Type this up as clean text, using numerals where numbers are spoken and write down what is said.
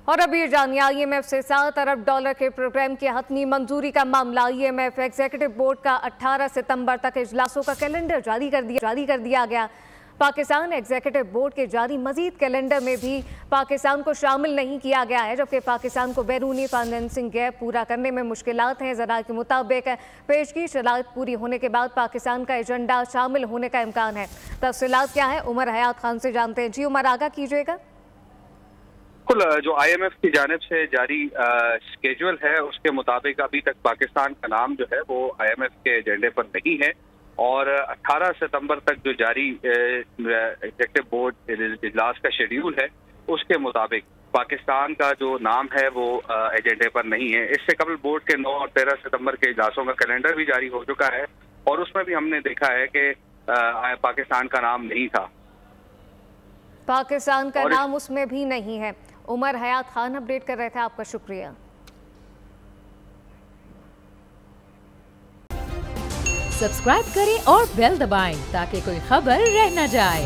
और अब ये जानिए IMF से $7 अरब के प्रोग्राम की हतमी मंजूरी का मामला। IMF एग्जीक्यूटिव बोर्ड का 18 सितंबर तक इजलासों का कैलेंडर जारी कर दिया गया। पाकिस्तान एग्जीक्यूटिव बोर्ड के जारी मजीद कैलेंडर में भी पाकिस्तान को शामिल नहीं किया गया है, जबकि पाकिस्तान को बैरूनी फाइनेंसिंग गैप पूरा करने में मुश्किलात हैं। ज़रा के मुताबिक पेशगी शराइत पूरी होने के बाद पाकिस्तान का एजेंडा शामिल होने का इम्कान है। तफसीलात क्या है, उमर हयात खान से जानते हैं। जी उमर, आगाह कीजिएगा। बिल्कुल, जो IMF की जानिब से जारी स्केड्यूल है उसके मुताबिक अभी तक पाकिस्तान का नाम जो है वो IMF के एजेंडे पर नहीं है और 18 सितंबर तक जो जारी एग्जीक्यूटिव बोर्ड इजलास का शेड्यूल है उसके मुताबिक पाकिस्तान का जो नाम है वो एजेंडे पर नहीं है। इससे कबल बोर्ड के 9 और 13 सितंबर के इजलासों का कैलेंडर भी जारी हो चुका है और उसमें भी हमने देखा है कि पाकिस्तान का नाम नहीं था। पाकिस्तान का नाम उसमें भी नहीं है। उमर हयात खान अपडेट कर रहे थे, आपका शुक्रिया। सब्सक्राइब करें और बेल दबाएं ताकि कोई खबर रह न जाए।